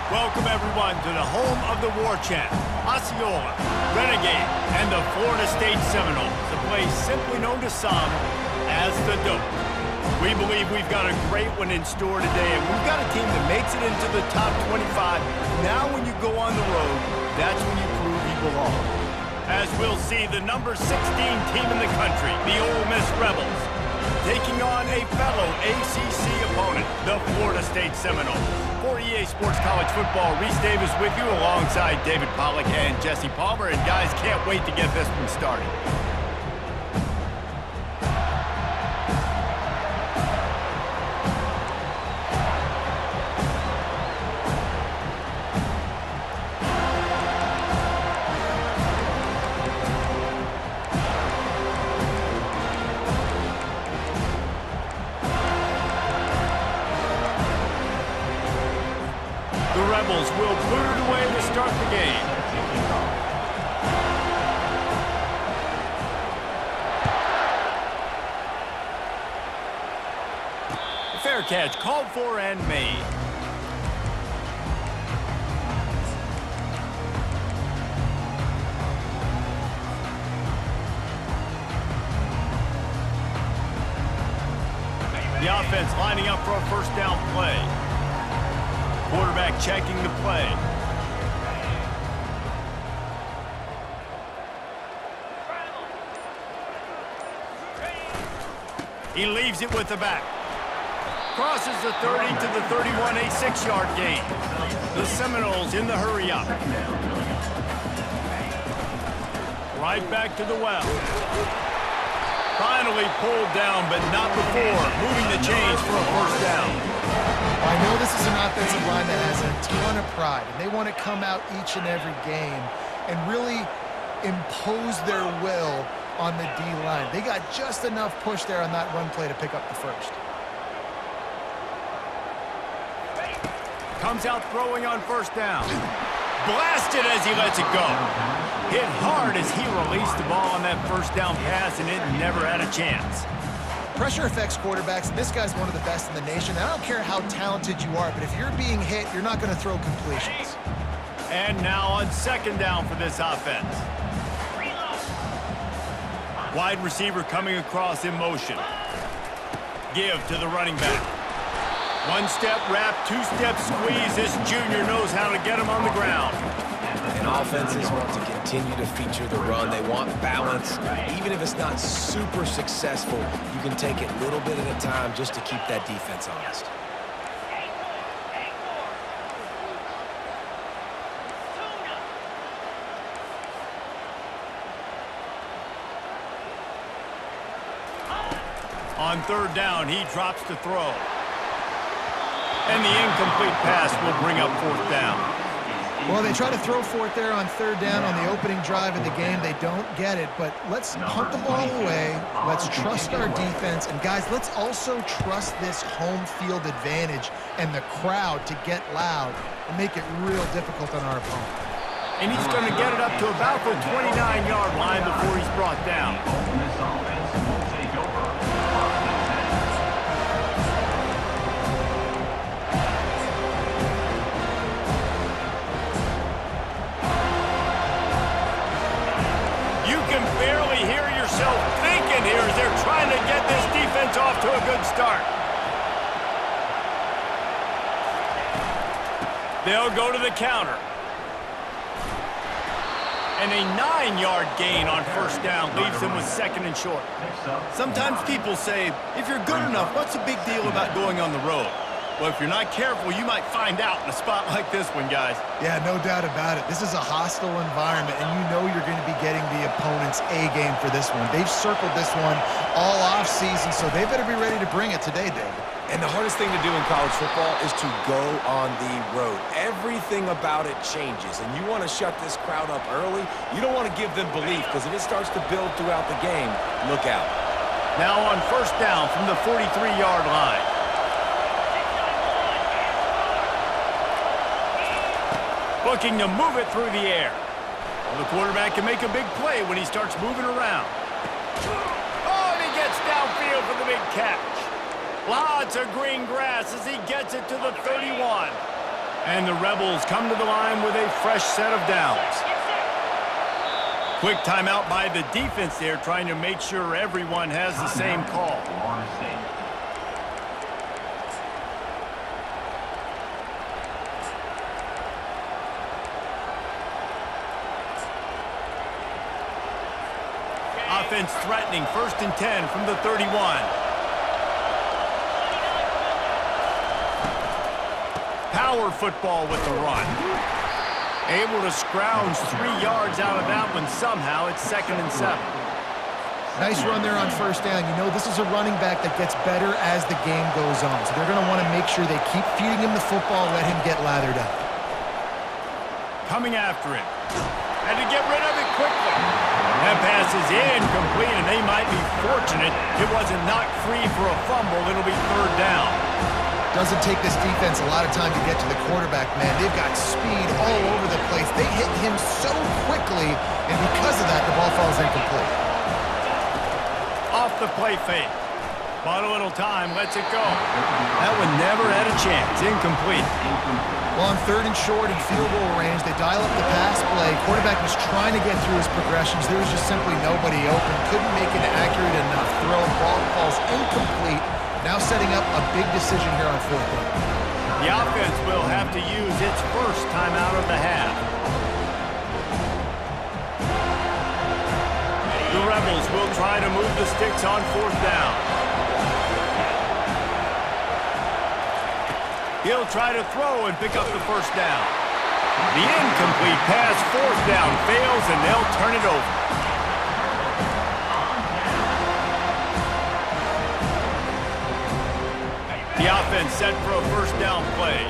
Welcome, everyone, to the home of the War Chant, Osceola, Renegade, and the Florida State Seminoles, a place simply known to some as the Dope. We believe we've got a great one in store today, and we've got a team that makes it into the top 25. Now when you go on the road, that's when you prove you belong. As we'll see, the number 16 team in the country, the Ole Miss Rebels, taking on a fellow ACC opponent, the Florida State Seminoles. For EA Sports College Football, Reese Davis with you alongside David Pollack and Jesse Palmer. And guys, can't wait to get this one started. The Rebels will put it away to start the game. Fair catch called for and made. The offense lining up for a first down play. Quarterback checking the play. He leaves it with the back. Crosses the 30 to the 31, a 6-yard gain. The Seminoles in the hurry up. Right back to the well. Finally pulled down, but not before moving the chains for a first down. I know this is an offensive line that has a ton of pride, and they want to come out each and every game and really impose their will on the D-line. They got just enough push there on that run play to pick up the first. Comes out throwing on first down. Blasted as he lets it go. Hit hard as he released the ball on that first down pass, and it never had a chance. Pressure affects quarterbacks, and this guy's one of the best in the nation. I don't care how talented you are, but if you're being hit, you're not going to throw completions. And now on second down for this offense. Wide receiver coming across in motion. Give to the running back. One-step wrap, two-step squeeze. This junior knows how to get him on the ground. And offenses want to continue to feature the run. They want balance. Even if it's not super successful, you can take it little bit at a time just to keep that defense honest. On third down, he drops to throw. And the incomplete pass will bring up fourth down. Well, they try to throw for it there on third down on the opening drive of the game. They don't get it, but let's punt the ball away. Let's trust our defense. And, guys, let's also trust this home field advantage and the crowd to get loud and make it real difficult on our opponent. And he's going to get it up to about the 29-yard line before he's brought down. Barely hear yourself thinking here as they're trying to get this defense off to a good start. They'll go to the counter. And a 9-yard gain on first down leaves them with second and short. Sometimes people say, if you're good enough, what's the big deal about going on the road? Well, if you're not careful, you might find out in a spot like this one, guys. Yeah, no doubt about it. This is a hostile environment, and you know you're going to be getting the opponent's A-game for this one. They've circled this one all offseason, so they better be ready to bring it today, David. And the hardest thing to do in college football is to go on the road. Everything about it changes, and you want to shut this crowd up early. You don't want to give them belief, because if it starts to build throughout the game, look out. Now on first down from the 43-yard line. Looking to move it through the air. Well, the quarterback can make a big play when he starts moving around. Oh, and he gets downfield for the big catch. Lots of green grass as he gets it to the 31. And the Rebels come to the line with a fresh set of downs. Quick timeout by the defense there, trying to make sure everyone has the same call. Offense threatening, 1st and 10 from the 31. Power football with the run. Able to scrounge 3 yards out of that one somehow. It's 2nd and 7. Nice run there on 1st down. You know, this is a running back that gets better as the game goes on. So they're going to want to make sure they keep feeding him the football, let him get lathered up. Coming after him. Had to get rid of it quickly. That pass is incomplete, and they might be fortunate it wasn't knocked free for a fumble. It'll be 3rd down. Doesn't take this defense a lot of time to get to the quarterback, man. They've got speed all over the place. They hit him so quickly, and because of that, the ball falls incomplete. Off the play fake. Bought a little time, lets it go. That one never had a chance. Incomplete. Well, on 3rd and short and field goal range, they dial up the pass play. Quarterback was trying to get through his progressions. There was just simply nobody open. Couldn't make an accurate enough throw. Ball falls incomplete. Now setting up a big decision here on 4th down. The offense will have to use its first timeout of the half. The Rebels will try to move the sticks on 4th down. He'll try to throw and pick up the 1st down. The incomplete pass, 4th down, fails, and they'll turn it over. The offense set for a 1st down play.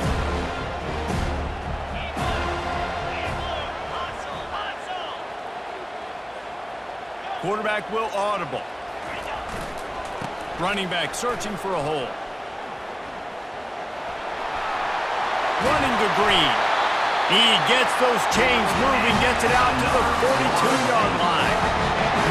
Quarterback will audible. Running back searching for a hole. Running to Green. He gets those chains moving, gets it out to the 42-yard line.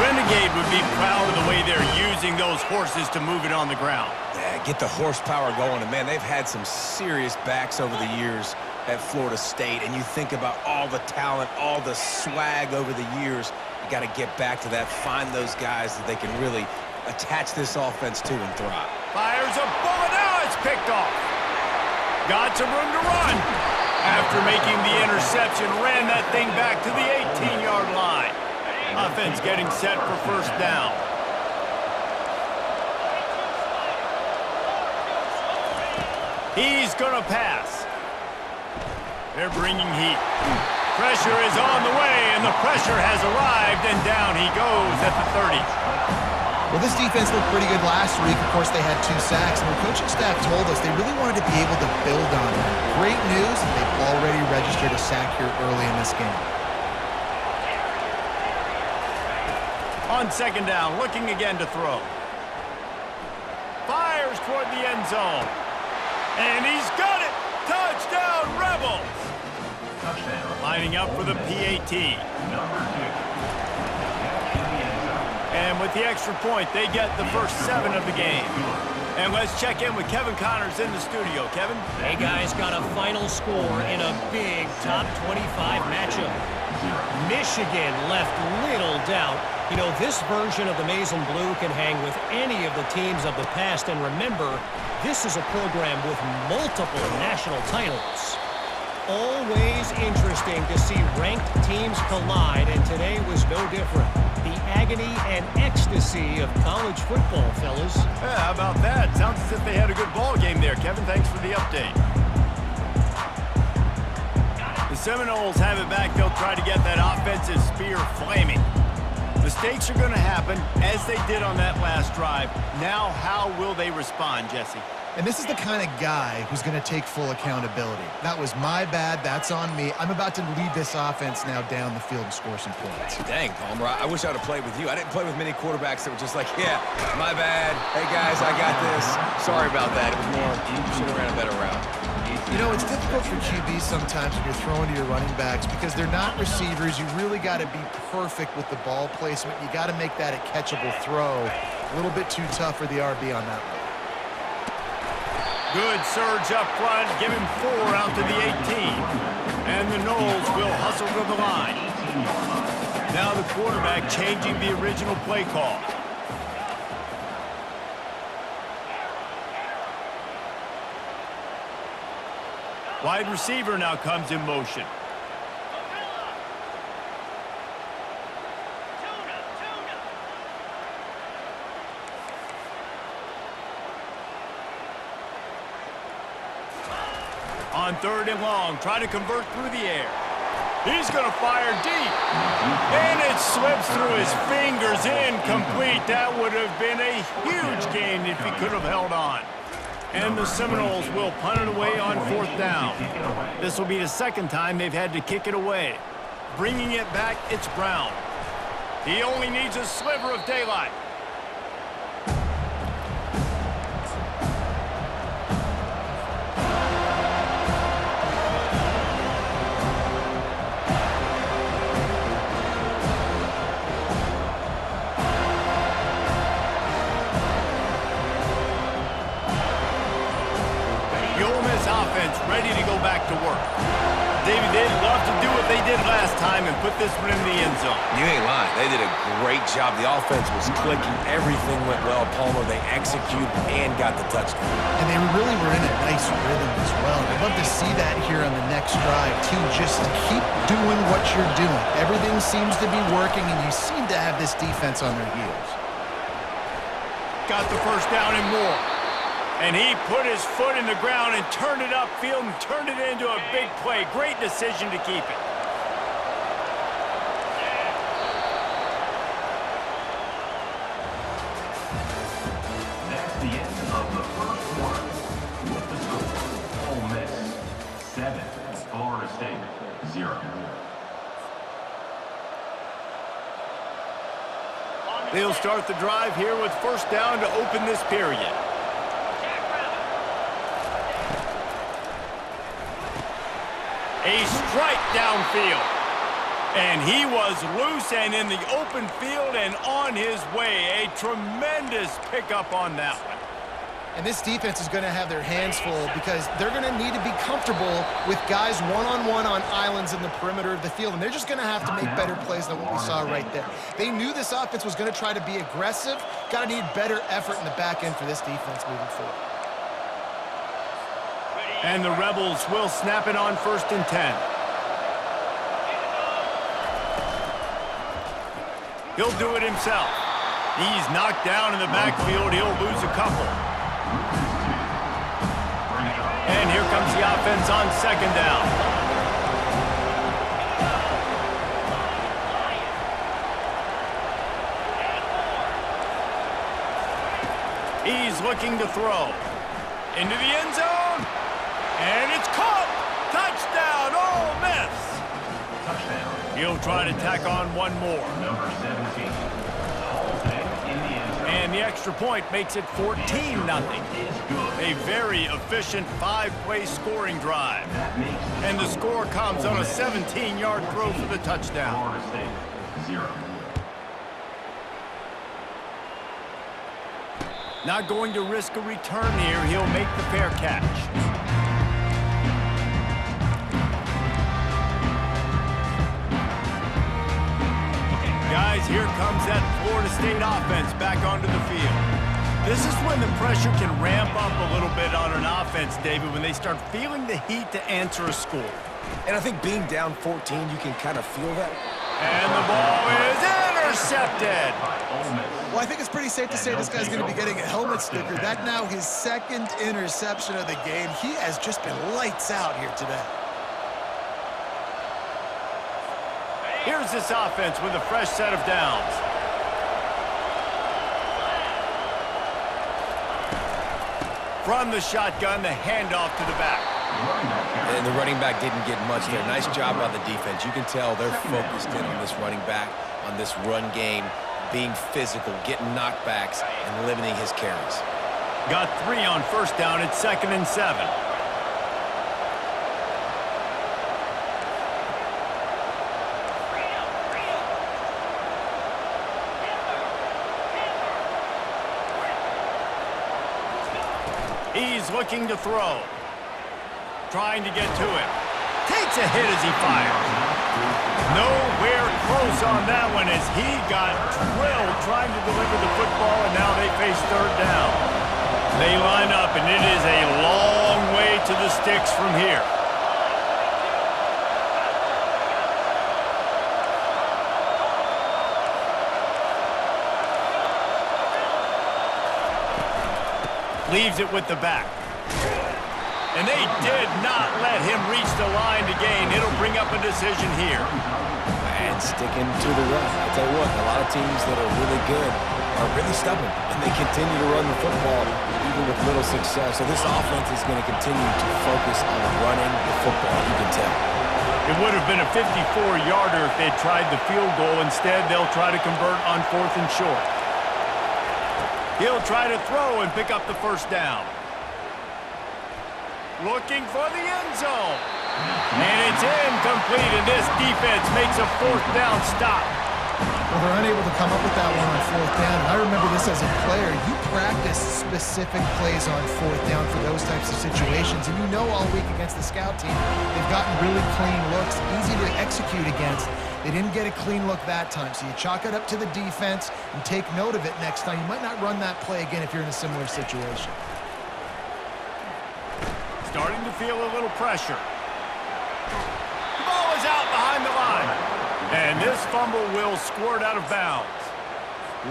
Renegade would be proud of the way they're using those horses to move it on the ground. Yeah, get the horsepower going. And, man, they've had some serious backs over the years at Florida State. And you think about all the talent, all the swag over the years. You got to get back to that, find those guys that they can really attach this offense to and thrive. Fires a bullet. Now it's picked off. Got some room to run. After making the interception, ran that thing back to the 18-yard line. Offense getting set for 1st down. He's going to pass. They're bringing heat. Pressure is on the way, and the pressure has arrived, and down he goes at the 30. Well, this defense looked pretty good last week. Of course, they had 2 sacks, and the coaching staff told us they really wanted to be able to build on that. Great news, they've already registered a sack here early in this game. On 2nd down, looking again to throw. Fires toward the end zone. And he's got it! Touchdown, Rebels! Lining up for the PAT. And with the extra point, they get the first 7 of the game. And let's check in with Kevin Connors in the studio. Kevin? Hey, guys, got a final score in a big top 25 matchup. Michigan left little doubt. You know, this version of the Maize and Blue can hang with any of the teams of the past. And remember, this is a program with multiple national titles. Always interesting to see ranked teams collide, and today was no different. The agony and ecstasy of college football, fellas. Yeah, how about that? Sounds as if they had a good ball game there, Kevin. Thanks for the update. The Seminoles have it back. They'll try to get that offensive spear flaming. Mistakes are going to happen, as they did on that last drive. Now, how will they respond, Jesse? And this is the kind of guy who's going to take full accountability. That was my bad. That's on me. I'm about to lead this offense now down the field and score some points. Dang, Palmer, I wish I would have played with you. I didn't play with many quarterbacks that were just like, yeah, my bad. Hey, guys, I got this. Sorry about that. It was more, should have ran a better route. You know, it's difficult for QBs sometimes when you're throwing to your running backs because they're not receivers. You really got to be perfect with the ball placement. You got to make that a catchable throw. A little bit too tough for the RB on that one. Good surge up front, give him 4 out to the 18. And the Noles will hustle to the line. Now the quarterback changing the original play call. Wide receiver now comes in motion. On 3rd and long, trying to convert through the air. He's going to fire deep. And it slips through his fingers, incomplete. That would have been a huge gain if he could have held on. And the Seminoles will punt it away on 4th down. This will be the 2nd time they've had to kick it away. Bringing it back, it's Brown. He only needs a sliver of daylight. Ready to go back to work. David, they'd love to do what they did last time and put this one in the end zone. You ain't lying. They did a great job. The offense was clicking. Everything went well. Palmer, they executed and got the touchdown. And they really were in a nice rhythm as well. I'd love to see that here on the next drive, too. Just keep doing what you're doing. Everything seems to be working, and you seem to have this defense on their heels. Got the first down and more. And he put his foot in the ground and turned it upfield and turned it into a big play. Great decision to keep it. That's the end of the first quarter. With the score, Ole Miss 7, Florida State 0. They'll start the drive here with 1st down to open this period. A strike downfield. And he was loose and in the open field and on his way. A tremendous pickup on that one. And this defense is going to have their hands full because they're going to need to be comfortable with guys one-on-one on islands in the perimeter of the field. And they're just going to have to make better plays than what we saw right there. They knew this offense was going to try to be aggressive. Got to need better effort in the back end for this defense moving forward. And the Rebels will snap it on 1st and 10. He'll do it himself. He's knocked down in the backfield. He'll lose a couple. And here comes the offense on 2nd down. He's looking to throw. Into the end zone. And it's caught! Touchdown, Ole Miss! Touchdown. He'll try to tack on one more. Number 17. In the end zone. And the extra point makes it 14-0. A very efficient 5-play scoring drive. And the score comes on a 17-yard throw for the touchdown. Florida State 0. Not going to risk a return here. He'll make the fair catch. Guys, here comes that Florida State offense back onto the field. This is when the pressure can ramp up a little bit on an offense, David, when they start feeling the heat to answer a score. And I think being down 14, you can kind of feel that. And the ball is intercepted. Well, I think it's pretty safe to say this guy's going to be getting a helmet sticker. That's now his 2nd interception of the game. He has just been lights out here today. Here's this offense with a fresh set of downs. From the shotgun, the handoff to the back. And the running back didn't get much there. Nice job by the defense. You can tell they're focused in on this running back, on this run game, being physical, getting knockbacks, and limiting his carries. Got 3 on 1st down at 2nd and 7. He's looking to throw. Trying to get to him. Takes a hit as he fires. Nowhere close on that one as he got drilled trying to deliver the football, and now they face third down. They line up, and it is a long way to the sticks from here. Leaves it with the back. And they did not let him reach the line to gain. It'll bring up a decision here. And sticking to the run. I tell you what, a lot of teams that are really good are really stubborn, and they continue to run the football even with little success. So this offense is going to continue to focus on running the football, you can tell. It would have been a 54-yarder if they'd tried the field goal. Instead, they'll try to convert on 4th and short. He'll try to throw and pick up the first down. Looking for the end zone. And it's incomplete, and this defense makes a 4th down stop. Well, they're unable to come up with that one on 4th down. And I remember this as a player. You practice specific plays on 4th down for those types of situations. And you know all week against the scout team, they've gotten really clean looks, easy to execute against. They didn't get a clean look that time. So you chalk it up to the defense and take note of it next time. You might not run that play again if you're in a similar situation. Starting to feel a little pressure. The ball is out behind the line. And this fumble will squirt out of bounds.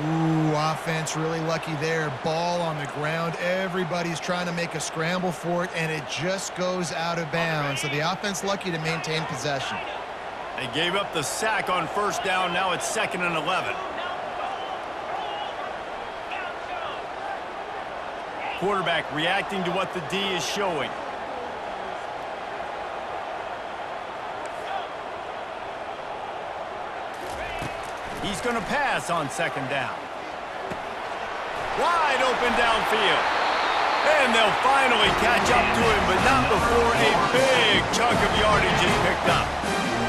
Ooh, offense really lucky there. Ball on the ground. Everybody's trying to make a scramble for it, and it just goes out of bounds. So the offense lucky to maintain possession. They gave up the sack on 1st down. Now it's 2nd and 11. Quarterback reacting to what the D is showing. He's going to pass on 2nd down. Wide open downfield. And they'll finally catch up to him, but not before a big chunk of yardage is picked up.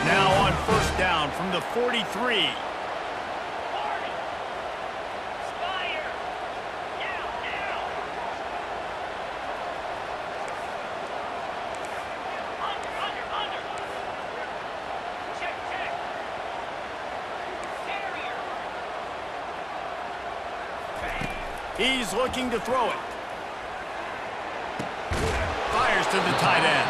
Now on 1st down from the 43. He's looking to throw it. Fires to the tight end.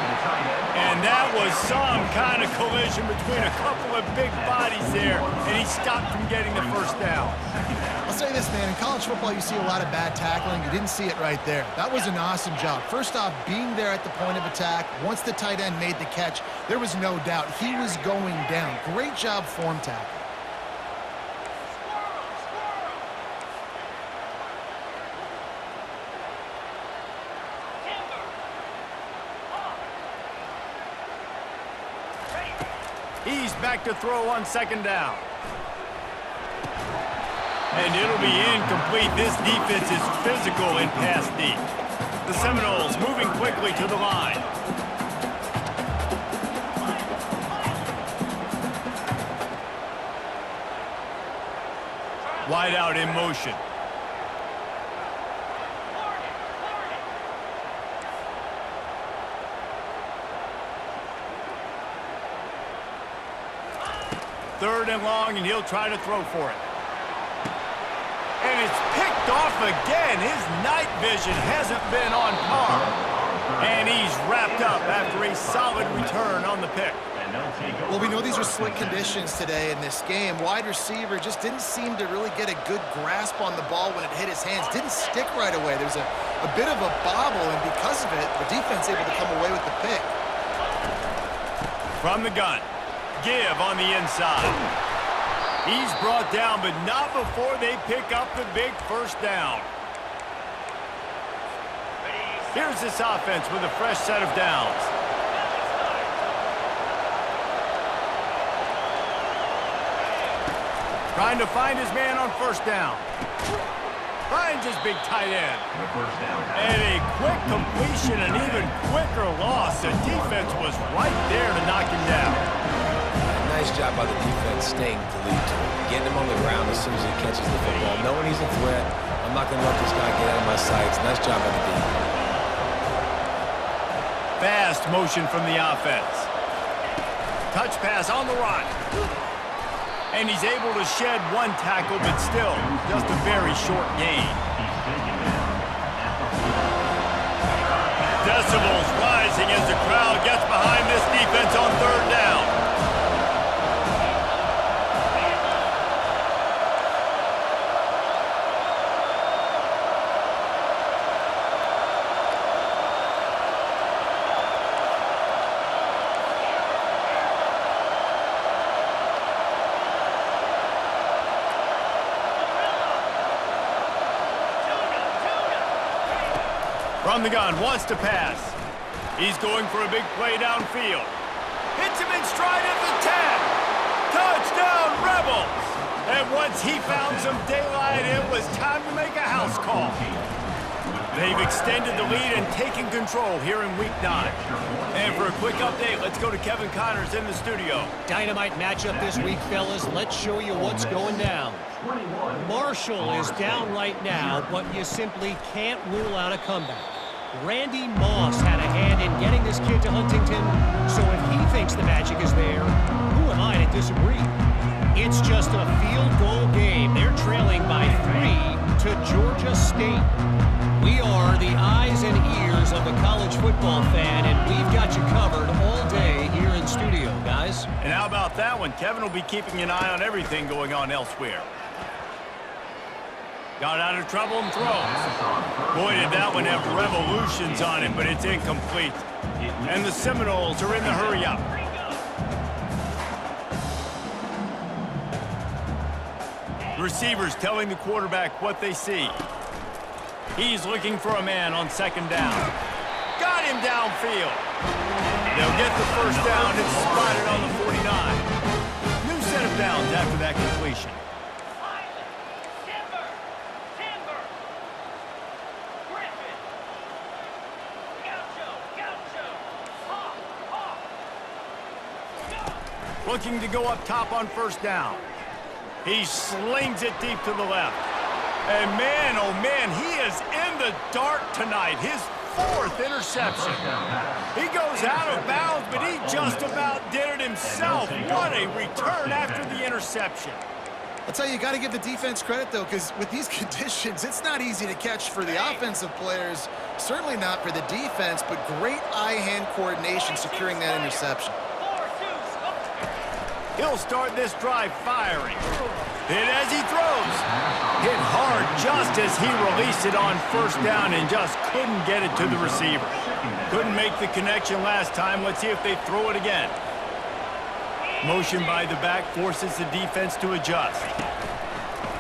And that was some kind of collision between a couple of big bodies there, and he stopped from getting the 1st down. I'll say this, man. In college football, you see a lot of bad tackling. You didn't see it right there. That was an awesome job. First off, being there at the point of attack. Once the tight end made the catch, there was no doubt he was going down. Great job form tackle. He's back to throw on 2nd down. And it'll be incomplete. This defense is physical in pass D. The Seminoles moving quickly to the line. Wide out in motion. Third and long, and he'll try to throw for it. And it's picked off again. His night vision hasn't been on par. And he's wrapped up after a solid return on the pick. Well, we know these are slick conditions today in this game. Wide receiver just didn't seem to really get a good grasp on the ball when it hit his hands. Didn't stick right away. There's a bit of a bobble, and because of it, the defense able to come away with the pick. From the gun. Give on the inside. He's brought down, but not before they pick up the big 1st down. Here's this offense with a fresh set of downs. Trying to find his man on 1st down. Finds his big tight end. And a quick completion, an even quicker loss. The defense was right there to knock him down. Nice job by the defense staying to lead to him. Getting him on the ground as soon as he catches the football. Knowing he's a threat, I'm not going to let this guy get out of my sights. Nice job by the defense. Fast motion from the offense. Touch pass on the run. And he's able to shed one tackle, but still just a very short gain. Decibels rising as the crowd gets behind this defense on third down. From the gun, wants to pass. He's going for a big play downfield. Hits him in stride at the 10. Touchdown, Rebels! And once he found some daylight, it was time to make a house call. They've extended the lead and taken control here in Week 9. And for a quick update, let's go to Kevin Connors in the studio. Dynamite matchup this week, fellas. Let's show you what's going down. Marshall is down right now, but you simply can't rule out a comeback. Randy Moss had a hand in getting this kid to Huntington, so if he thinks the magic is there, who am I to disagree? It's just a field goal game. They're trailing by 3 to Georgia State. We are the eyes and ears of the college football fan, and we've got you covered all day here in studio, guys. And how about that one? Kevin will be keeping an eye on everything going on elsewhere. Got out of trouble and throws. Boy, did that one have revolutions on it, but it's incomplete. And the Seminoles are in the hurry-up. Receivers telling the quarterback what they see. He's looking for a man on second down. Got him downfield. They'll get the first down and spotted on the 49. New set of downs after that completion. Looking to go up top on first down. He slings it deep to the left. And man, oh man, he is in the dark tonight. His 4th interception. He goes out of bounds, but he just about did it himself. What a return after the interception. I'll tell you, you got to give the defense credit, though, because with these conditions, it's not easy to catch for the offensive players. Certainly not for the defense, but great eye-hand coordination securing that interception. He'll start this drive firing. Hit as he throws. Hit hard just as he released it on first down and just couldn't get it to the receiver. Couldn't make the connection last time. Let's see if they throw it again. Motion by the back forces the defense to adjust.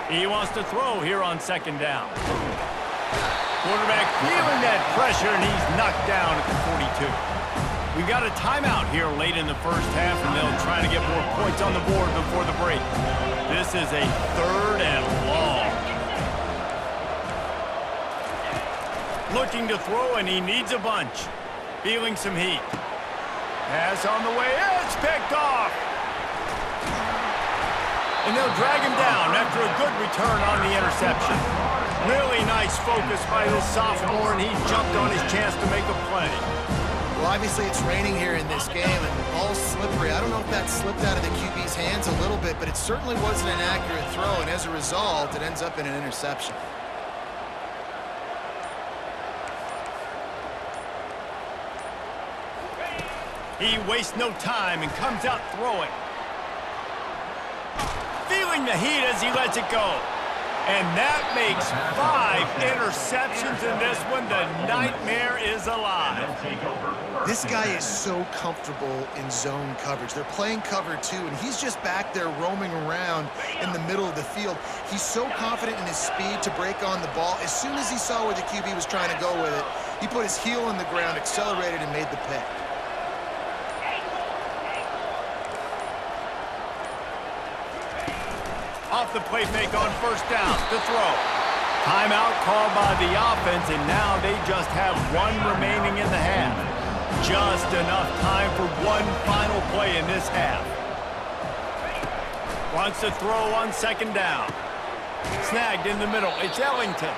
He wants to throw here on second down. Quarterback feeling that pressure, and he's knocked down at the 42. We've got a timeout here late in the first half, and they'll try to get more points on the board before the break. This is a 3rd and long. Looking to throw, and he needs a bunch. Feeling some heat. Pass on the way. It's picked off. And they'll drag him down after a good return on the interception. Really nice focus by this sophomore, and he jumped on his chance to make a play. Well, obviously it's raining here in this game, and the ball's slippery. I don't know if that slipped out of the QB's hands a little bit, but it certainly wasn't an accurate throw, and as a result, it ends up in an interception. He wastes no time and comes out throwing. Feeling the heat as he lets it go. And that makes 5 interceptions in this one. The nightmare is alive. This guy is so comfortable in zone coverage. They're playing cover 2, and he's just back there roaming around in the middle of the field. He's so confident in his speed to break on the ball. As soon as he saw where the QB was trying to go with it, he put his heel in the ground, accelerated, and made the pick. Off the play fake on first down, the throw. Timeout called by the offense, and now they just have 1 remaining in the half. Just enough time for one final play in this half. Wants to throw on second down. Snagged in the middle. It's Ellington.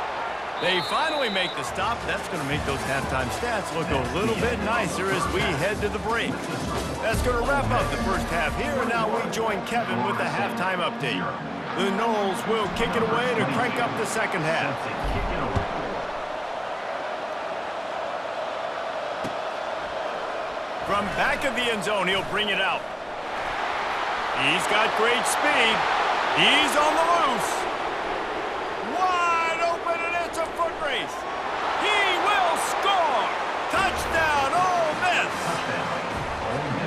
They finally make the stop. That's going to make those halftime stats look a little bit nicer as we head to the break. That's going to wrap up the first half here, and now we join Kevin with the halftime update. The Noles will kick it away to crank up the second half. From back of the end zone, he'll bring it out. He's got great speed. He's on the loose. Wide open, and it's a foot race. He will score. Touchdown, Ole Miss.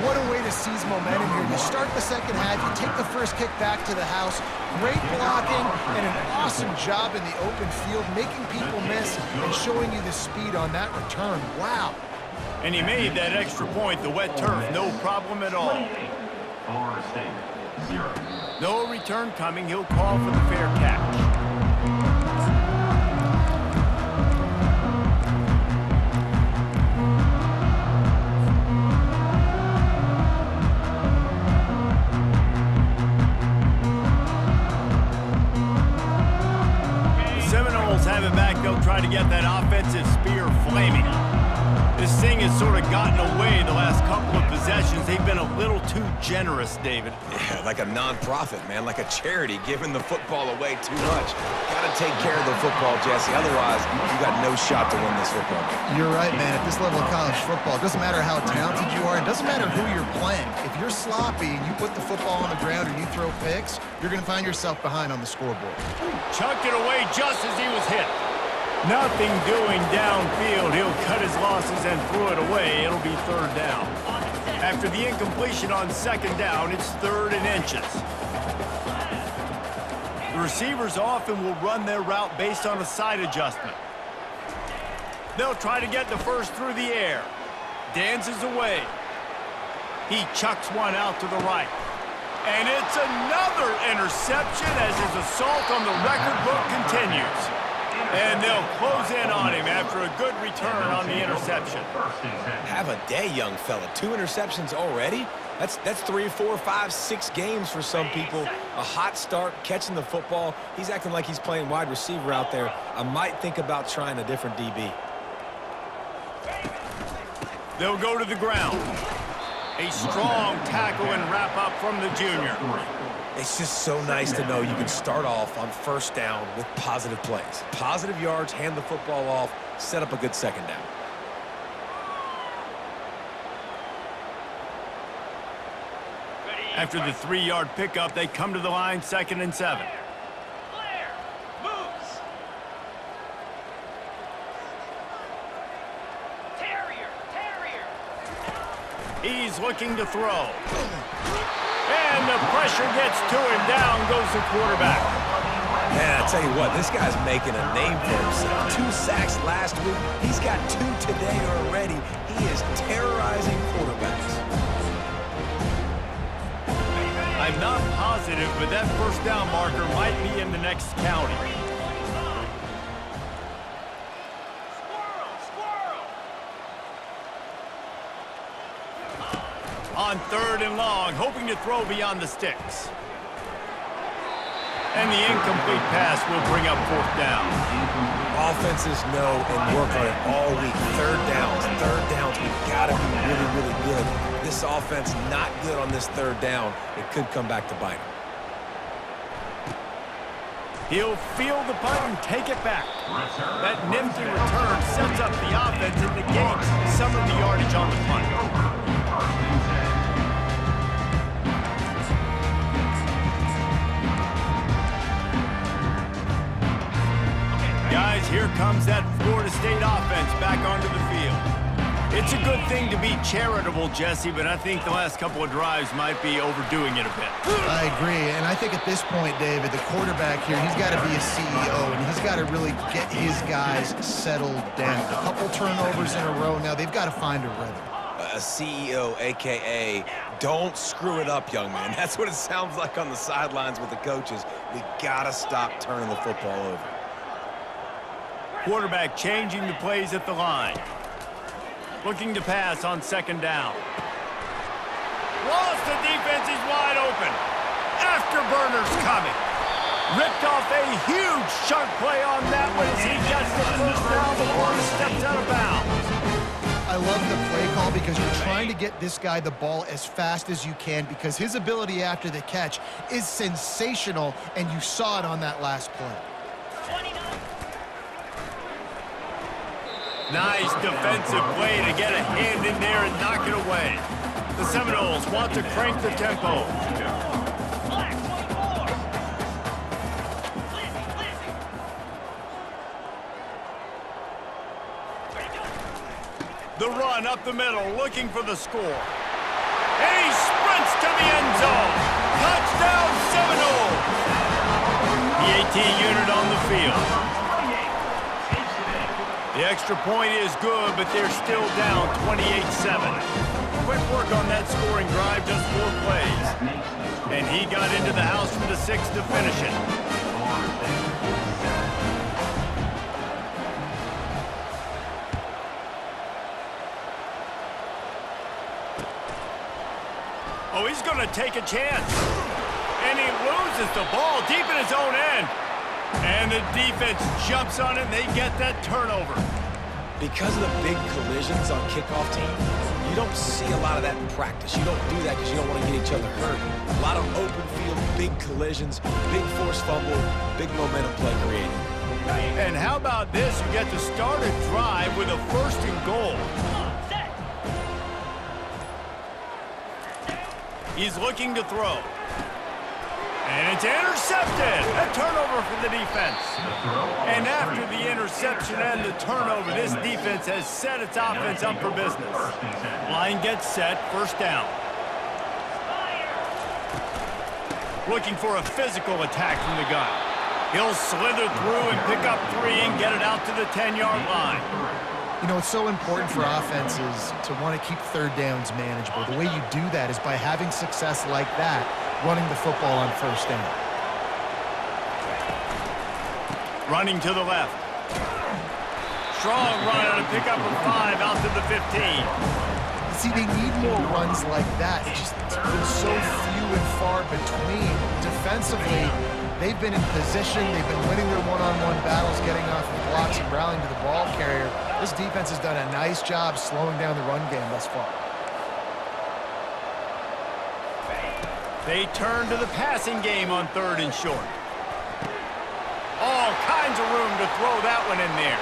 What a way to seize momentum here. You start the second half, you take the first kick back to the house. Great blocking and an awesome job in the open field, making people miss and showing you the speed on that return. Wow. And he made that extra point, the wet turf, no problem at all. Florida State, 0. No return coming. He'll call for the fair catch. The Seminoles have it back. They'll try to get that offensive spear flaming. This thing has sort of gotten away the last couple of possessions. They've been a little too generous, David. Yeah, like a non-profit, man, like a charity, giving the football away too much. Got to take care of the football, Jesse. Otherwise, you got no shot to win this football game. You're right, man. At this level of college football, it doesn't matter how talented you are. It doesn't matter who you're playing. If you're sloppy and you put the football on the ground or you throw picks, you're going to find yourself behind on the scoreboard. Chucked it away just as he was hit. Nothing doing downfield. He'll cut his losses and throw it away. It'll be third down. After the incompletion on second down, it's 3rd and inches. The receivers often will run their route based on a side adjustment. They'll try to get the first through the air. Dances away. He chucks one out to the right. And it's another interception as his assault on the record book continues. And they'll close in on him after a good return on the interception. Have a day, young fella. 2 interceptions already? That's 3, 4, 5, 6 games for some people. A hot start, catching the football. He's acting like he's playing wide receiver out there. I might think about trying a different DB. They'll go to the ground. A strong tackle and wrap up from the junior. It's just so nice to know you can start off on first down with positive plays. Positive yards, hand the football off, set up a good second down. After the 3-yard pickup, they come to the line, 2nd and 7. He's looking to throw. And the pressure gets to him. Down goes the quarterback. Man, I tell you what, this guy's making a name for himself. 2 sacks last week. He's got 2 today already. He is terrorizing quarterbacks. I'm not positive, but that first down marker might be in the next county. On 3rd and long, hoping to throw beyond the sticks. And the incomplete pass will bring up 4th down. Offenses know and work on it all week. 3rd downs, we've got to be really, really good. This offense not good on this 3rd down. It could come back to bite him. He'll field the punt and take it back. That nifty return sets up the offense and negates some of the yardage on the punt. Guys, here comes that Florida State offense back onto the field. It's a good thing to be charitable, Jesse, but I think the last couple of drives might be overdoing it a bit. I agree, and I think at this point, David, the quarterback here, he's got to be a CEO, and he's got to really get his guys settled down. A couple turnovers in a row now. They've got to find a rhythm. A CEO, a.k.a. don't screw it up, young man. That's what it sounds like on the sidelines with the coaches. We got to stop turning the football over. Quarterback changing the plays at the line. Looking to pass on 2nd down. Lost the defense, he's wide open. Afterburners coming. Ripped off a huge sharp play on that one as he gets the first down before he steps out of bounds. I love the play call because you're trying to get this guy the ball as fast as you can because his ability after the catch is sensational, and you saw it on that last play. Nice defensive play to get a hand in there and knock it away. The Seminoles want to crank the tempo. The run up the middle, looking for the score. And he sprints to the end zone. Touchdown, Seminoles! The 18 unit on the field. The extra point is good, but they're still down 28-7. Quick work on that scoring drive, just 4 plays. And he got into the house for the 6 to finish it. Oh, he's going to take a chance. And he loses the ball deep in his own end. And the defense jumps on it, and they get that turnover. Because of the big collisions on kickoff teams, you don't see a lot of that in practice. You don't do that because you don't want to get each other hurt. A lot of open field, big collisions, big forced fumble, big momentum play created. And how about this? You get to start a drive with a 1st and goal. He's looking to throw. And it's intercepted. A turnover for the defense. And after the interception and the turnover, this defense has set its offense up for business. Line gets set, 1st down. Looking for a physical attack from the gun. He'll slither through and pick up 3 and get it out to the 10-yard line. You know, it's so important for offenses to want to keep 3rd downs manageable. The way you do that is by having success like that, running the football on 1st down. Running to the left. Strong run on a pickup of 5 out to the 15. See, they need more runs like that. It's just been so few and far between. Defensively, they've been in position. They've been winning their one-on-one battles, getting off the blocks and rallying to the ball carrier. This defense has done a nice job slowing down the run game thus far. They turn to the passing game on 3rd and short. All kinds of room to throw that one in there.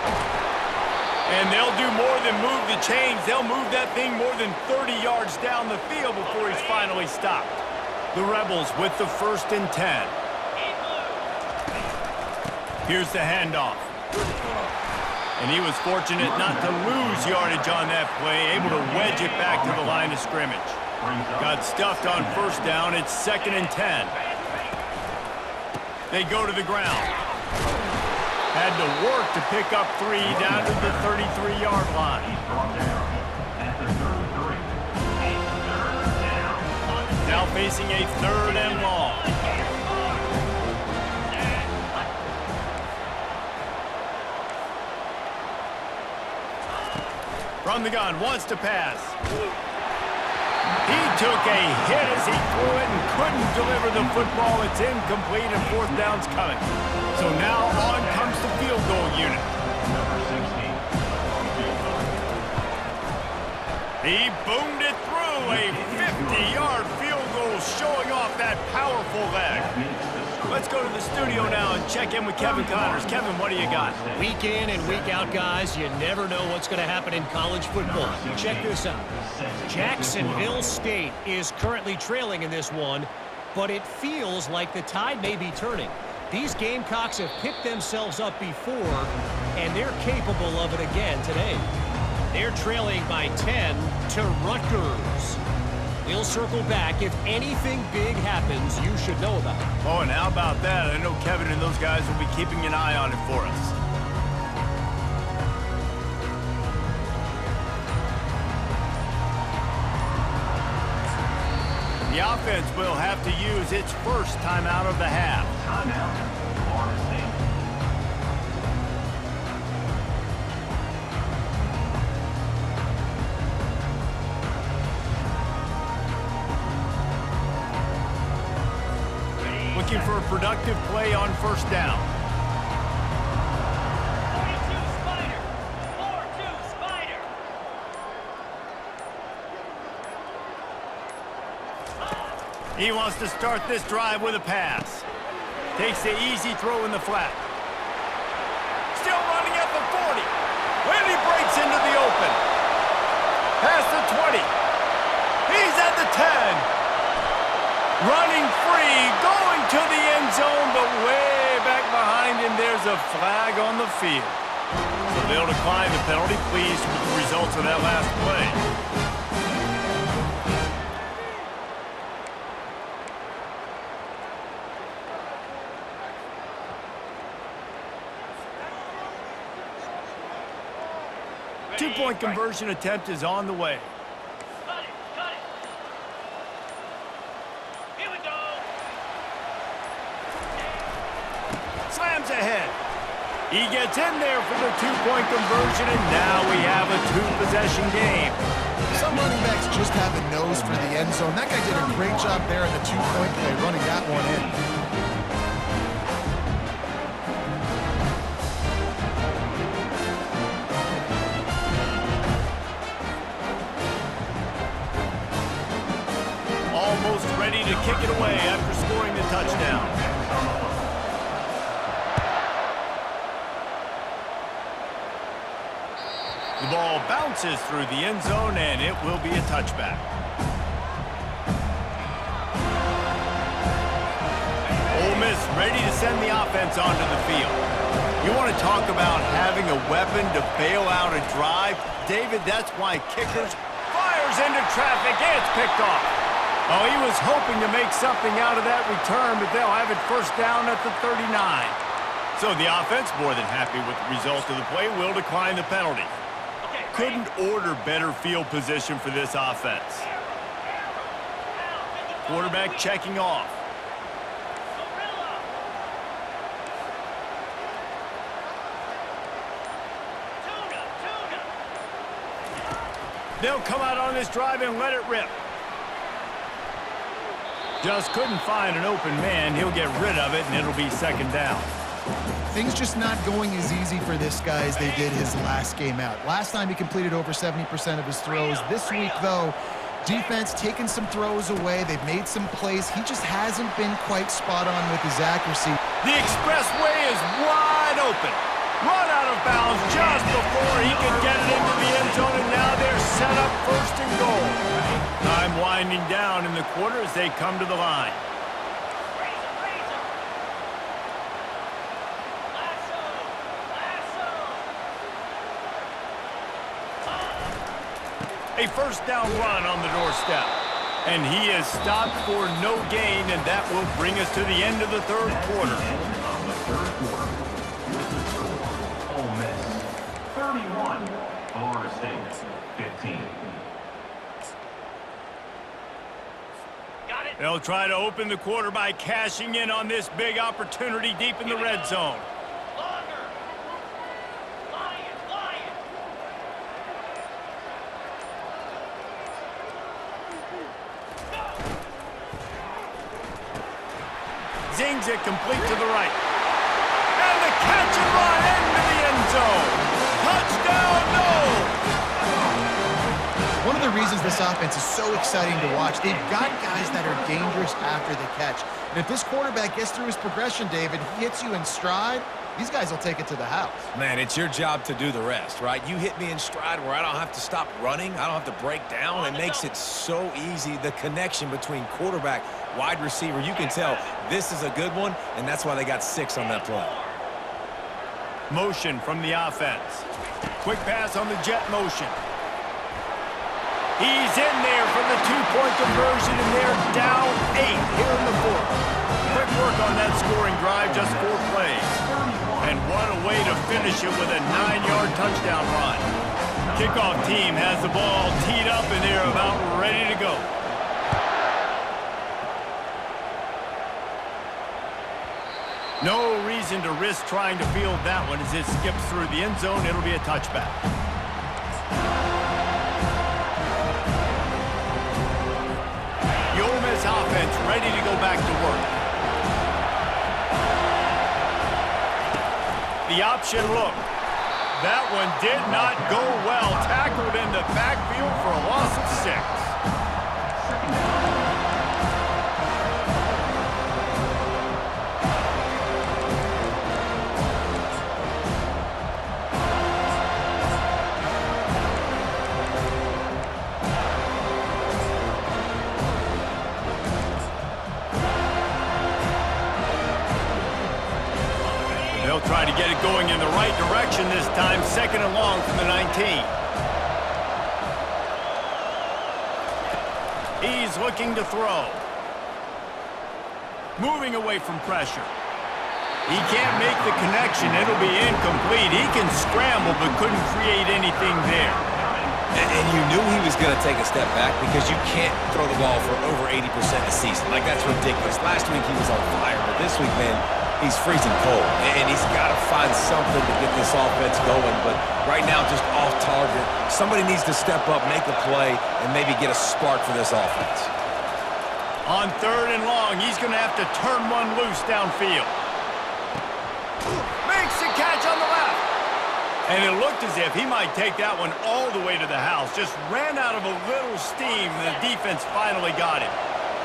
And they'll do more than move the chains. They'll move that thing more than 30 yards down the field before he's finally stopped. The Rebels with the 1st and 10. Here's the handoff. And he was fortunate not to lose yardage on that play, able to wedge it back to the line of scrimmage. Got stuffed on 1st down. It's 2nd and 10. They go to the ground. Had to work to pick up 3 down to the 33-yard line. Now facing a 3rd and long. From the gun, wants to pass. He took a hit as he threw it and couldn't deliver the football. It's incomplete and 4th down's coming. So now on comes the field goal unit. He boomed it through, a 50-yard field goal showing off that powerful leg. Let's go to the studio now and check in with Kevin Connors. Kevin, what do you got? Week in and week out, guys, you never know what's going to happen in college football. Check this out. Jacksonville State is currently trailing in this one, but it feels like the tide may be turning. These Gamecocks have picked themselves up before, and they're capable of it again today. They're trailing by 10 to Rutgers. We'll circle back. If anything big happens, you should know about it. Oh, and how about that? I know Kevin and those guys will be keeping an eye on it for us. The offense will have to use its 1st timeout of the half. Timeout, Florida State. Looking for a productive play on first down. 42 Spider. 4-2 Spider. He wants to start this drive with a pass. Takes the easy throw in the flat. Still running at the 40. When he breaks into the open. Past the 20. He's at the 10. Running free, going to the end zone, but way back behind him, there's a flag on the field. So they'll decline the penalty, pleased with the results of that last play. 2-point conversion attempt is on the way. Cut it. Cut it. Here we go. Slams ahead. He gets in there for the 2-point conversion, and now we have a 2-possession game. Some running backs just have a nose for the end zone. That guy did a great job there in the 2-point play, running that one in. Almost ready to kick it away after scoring the touchdown. The ball bounces through the end zone, and it will be a touchback. Ole Miss ready to send the offense onto the field. You want to talk about having a weapon to bail out a drive? David, that's why kickers fires into traffic, and it's picked off. Oh, he was hoping to make something out of that return, but they'll have it first down at the 39. So the offense, more than happy with the result of the play, will decline the penalty. Couldn't order better field position for this offense. Quarterback checking off. They'll come out on this drive and let it rip. Just couldn't find an open man. He'll get rid of it, and it'll be second down. Things just not going as easy for this guy as they did his last game out. Last time he completed over 70% of his throws. This week, though, defense taking some throws away. They've made some plays. He just hasn't been quite spot on with his accuracy. The expressway is wide open. Run out of bounds just before he could get it into the end zone, and now they're set up first and goal. Time winding down in the quarter as they come to the line. A first down run on the doorstep. And he is stopped for no gain, and that will bring us to the end of the third quarter. Ole Miss 31, Florida State 15. Got it. They'll try to open the quarter by cashing in on this big opportunity deep in the red zone. Longer. Lion. Zings it complete to the right. And the catch and run into the end zone. Touchdown, no! One of the reasons this offense is so exciting to watch, they've got guys that are dangerous after the catch. And if this quarterback gets through his progression, David, he hits you in stride, these guys will take it to the house. Man, it's your job to do the rest, right? You hit me in stride where I don't have to stop running. I don't have to break down. It makes it so easy. The connection between quarterback, wide receiver, you can tell this is a good one, and that's why they got 6 on that play. Motion from the offense. Quick pass on the jet motion. He's in there for the 2-point conversion, and they're down 8 here in the fourth. Quick work on that scoring drive, just 4 plays. And what a way to finish it with a 9-yard touchdown run. Kickoff team has the ball teed up, and they're about ready to go. No reason to risk trying to field that one as it skips through the end zone. It'll be a touchback. The Ole Miss offense ready to go back to work. the option look. That one did not go well. Tackled in the backfield for a loss of 6. They'll try to get it going in the right direction this time. 2nd and long from the 19. He's looking to throw. Moving away from pressure. He can't make the connection. It'll be incomplete. He can scramble but couldn't create anything there. And you knew he was going to take a step back because you can't throw the ball for over 80% of the season. Like, that's ridiculous. Last week he was on fire, but this week, man, he's freezing cold. And he's got to find something to get this offense going. But right now, just off target. Somebody needs to step up, make a play, and maybe get a spark for this offense. On 3rd and long, he's going to have to turn one loose downfield. Makes the catch on the left. And it looked as if he might take that one all the way to the house. Just ran out of a little steam. The defense finally got it.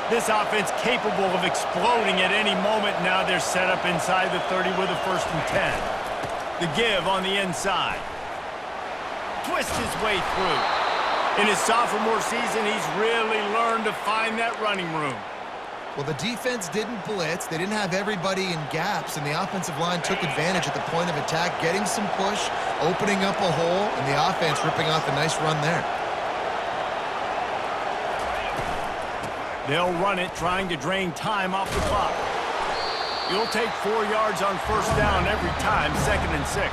This offense capable of exploding at any moment. Now they're set up inside the 30 with a 1st and 10. The give on the inside. Twist his way through. In his sophomore season, he's really learned to find that running room. Well, the defense didn't blitz. They didn't have everybody in gaps, and the offensive line took advantage at the point of attack, getting some push, opening up a hole, and the offense ripping off a nice run there. They'll run it, trying to drain time off the clock. You'll take 4 yards on 1st down every time, 2nd and 6.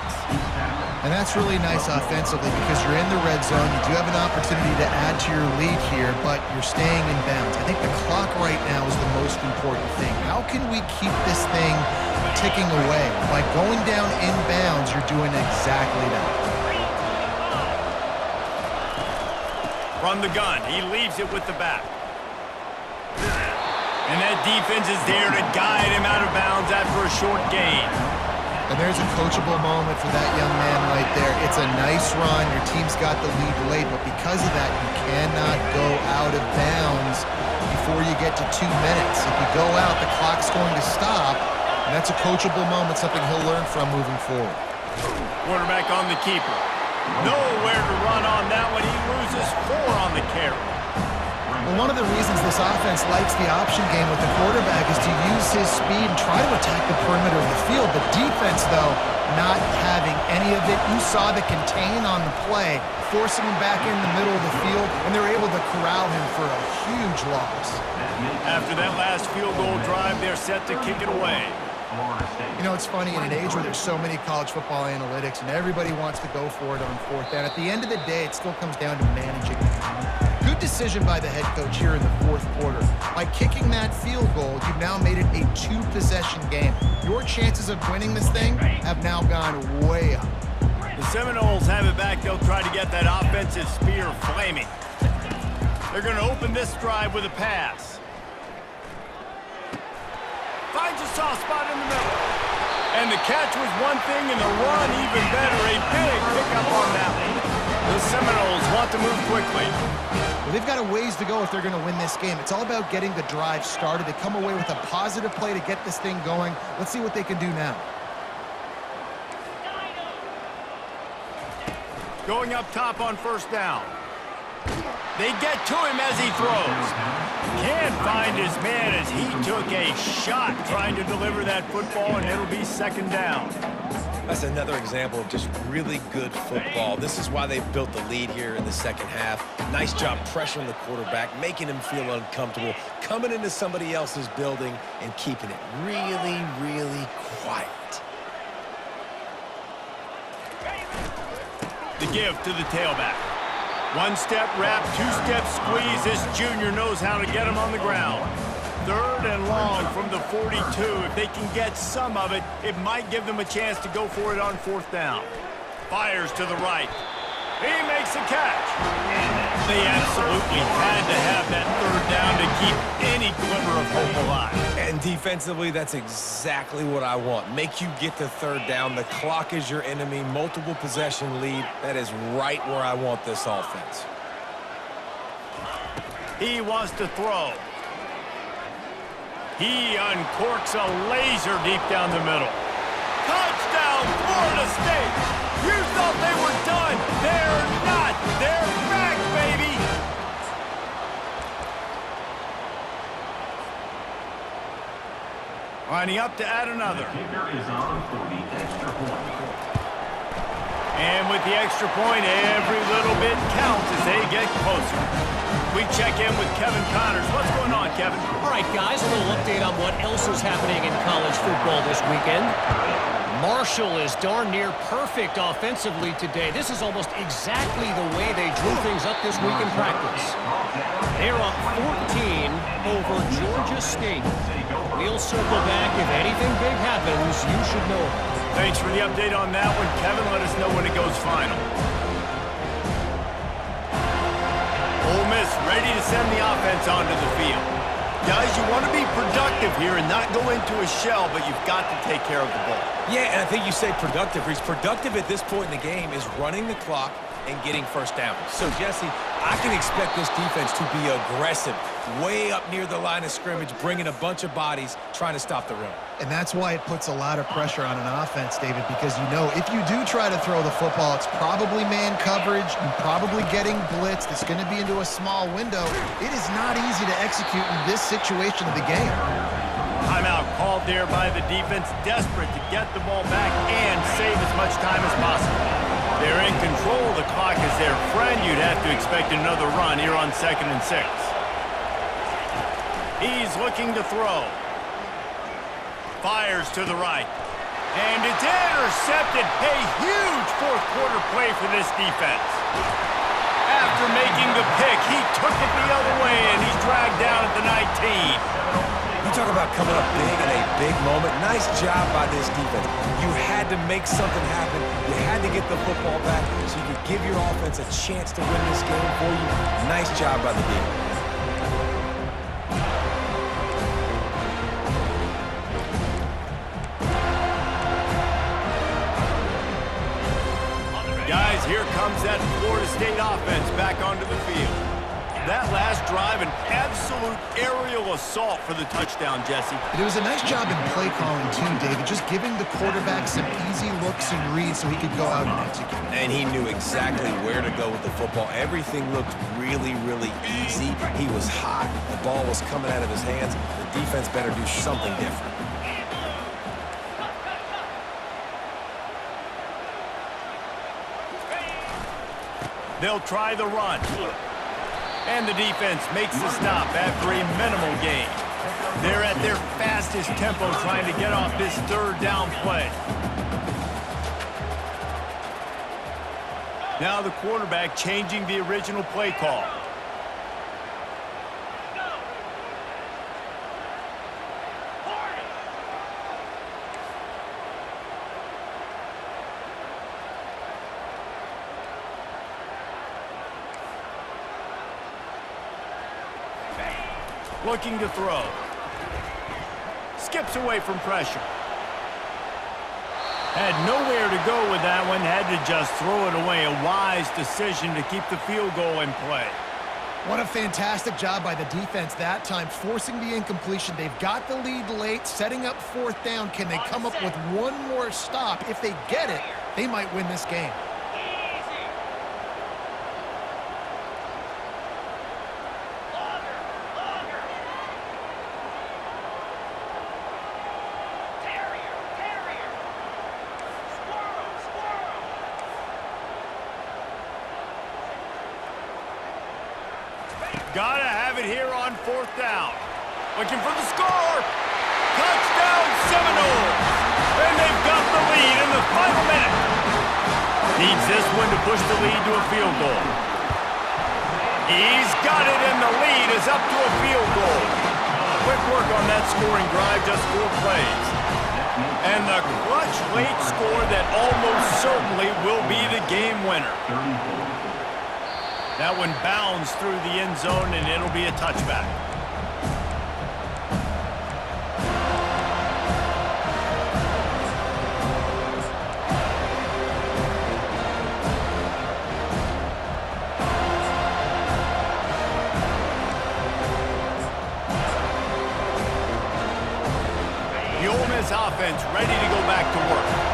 And that's really nice offensively because you're in the red zone. You do have an opportunity to add to your lead here, but you're staying in bounds. I think the clock right now is the most important thing. How can we keep this thing ticking away? By going down in bounds, you're doing exactly that. From the gun, he leaves it with the back. And that defense is there to guide him out of bounds after a short gain. And there's a coachable moment for that young man right there. It's a nice run. Your team's got the lead late, but because of that, you cannot go out of bounds before you get to 2 minutes. If you go out, the clock's going to stop, and that's a coachable moment, something he'll learn from moving forward. Quarterback on the keeper. Nowhere to run on that one. He loses 4 on the carry. Well, one of the reasons this offense likes the option game with the quarterback is to use his speed and try to attack the perimeter of the field. The defense, though, not having any of it. You saw the contain on the play, forcing him back in the middle of the field, and they're able to corral him for a huge loss. After that last field goal drive, they're set to kick it away. You know, it's funny, in an age where there's so many college football analytics and everybody wants to go for it on 4th down, at the end of the day, it still comes down to managing the time. Good decision by the head coach here in the 4th quarter. By kicking that field goal, you've now made it a 2-possession game. Your chances of winning this thing have now gone way up. The Seminoles have it back. They'll try to get that offensive spear flaming. They're going to open this drive with a pass. Finds a soft spot in the middle. And the catch was one thing, and the run even better. A big pickup on that one. The Seminoles want to move quickly. Well, they've got a ways to go if they're going to win this game. It's all about getting the drive started. They come away with a positive play to get this thing going. Let's see what they can do now. Going up top on 1st down. They get to him as he throws. Can't find his man as he took a shot trying to deliver that football, and it'll be 2nd down. That's another example of just really good football. This is why they built the lead here in the 2nd half. Nice job pressuring the quarterback, making him feel uncomfortable, coming into somebody else's building and keeping it really, really quiet. The give to the tailback. 1-step wrap, 2-step squeeze. This junior knows how to get him on the ground. 3rd and long from the 42. If they can get some of it, it might give them a chance to go for it on 4th down. Fires to the right. He makes a catch. They absolutely had to have that third down to keep any glimmer of hope alive. And defensively, that's exactly what I want. Make you get to third down. The clock is your enemy. Multiple possession lead. That is right where I want this offense. He wants to throw. He uncorks a laser deep down the middle. Touchdown, Florida State! You thought they were done. They're not. They're back, baby! Lining up to add another. Kicker is on for the extra point. And with the extra point, every little bit counts as they get closer. We check in with Kevin Connors. What's going on, Kevin? All right, guys, a little update on what else is happening in college football this weekend. Marshall is darn near perfect offensively today. This is almost exactly the way they drew things up this week in practice. They're up 14 over Georgia State. We'll circle back. If anything big happens, you should know. Thanks for the update on that one, Kevin. Let us know when it goes final. Ole Miss ready to send the offense onto the field. Guys, you want to be productive here and not go into a shell, but you've got to take care of the ball. Yeah, and I think you say productive. He's productive at this point in the game is running the clock and getting first down. So, Jesse, I can expect this defense to be aggressive, way up near the line of scrimmage, bringing a bunch of bodies, trying to stop the run. And that's why it puts a lot of pressure on an offense, David, because you know if you do try to throw the football, it's probably man coverage, you're probably getting blitzed, it's going to be into a small window. It is not easy to execute in this situation of the game. Timeout called there by the defense, desperate to get the ball back and save as much time as possible. They're in control. The clock is their friend. You'd have to expect another run here on 2nd and 6. He's looking to throw. Fires to the right. And it's intercepted. A huge fourth quarter play for this defense. After making the pick, he took it the other way, and he's dragged down at the 19. You talk about coming up big in a big moment. Nice job by this defense. You had to make something happen. You had to get the football back so you could give your offense a chance to win this game for you. Nice job by the defense. Guys, here comes that Florida State offense back onto the field. That last drive, an absolute aerial assault for the touchdown, Jesse. But it was a nice job in play calling too, David, just giving the quarterback some easy looks and reads so he could go out and execute. And he knew exactly where to go with the football. Everything looked really, really easy. He was hot. The ball was coming out of his hands. The defense better do something different. They'll try the run. And the defense makes the stop after a minimal gain. They're at their fastest tempo trying to get off this third down play. Now the quarterback changing the original play call. Looking to throw. Skips away from pressure. Had nowhere to go with that one. Had to just throw it away. A wise decision to keep the field goal in play. What a fantastic job by the defense that time, forcing the incompletion. They've got the lead late, setting up 4th down. Can they come up with one more stop? If they get it, they might win this game. Gotta have it here on 4th down. Looking for the score. Touchdown Seminoles. And they've got the lead in the final minute. Needs this one to push the lead to a field goal. He's got it, and the lead is up to a field goal. Quick work on that scoring drive, just 4 plays. And the clutch late score that almost certainly will be the game winner. 34. That one bounds through the end zone, and it'll be a touchback. The Ole Miss offense ready to go back to work.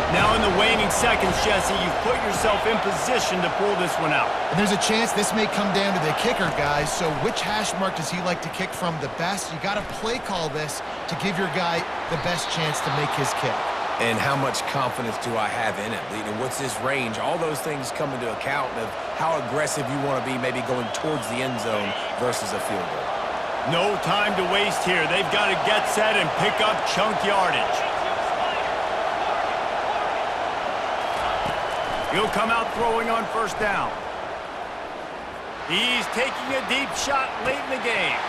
Now in the waning seconds, Jesse, you've put yourself in position to pull this one out. And there's a chance this may come down to the kicker, guys. So which hash mark does he like to kick from the best? You got to play call this to give your guy the best chance to make his kick. And how much confidence do I have in it? You know, what's his range? All those things come into account of how aggressive you want to be, maybe going towards the end zone versus a field goal. No time to waste here. They've got to get set and pick up chunk yardage. He'll come out throwing on first down. He's taking a deep shot late in the game.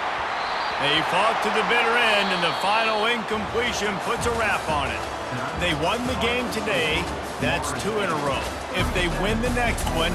They fought to the bitter end, and the final incompletion puts a wrap on it. They won the game today. That's 2 in a row. If they win the next one,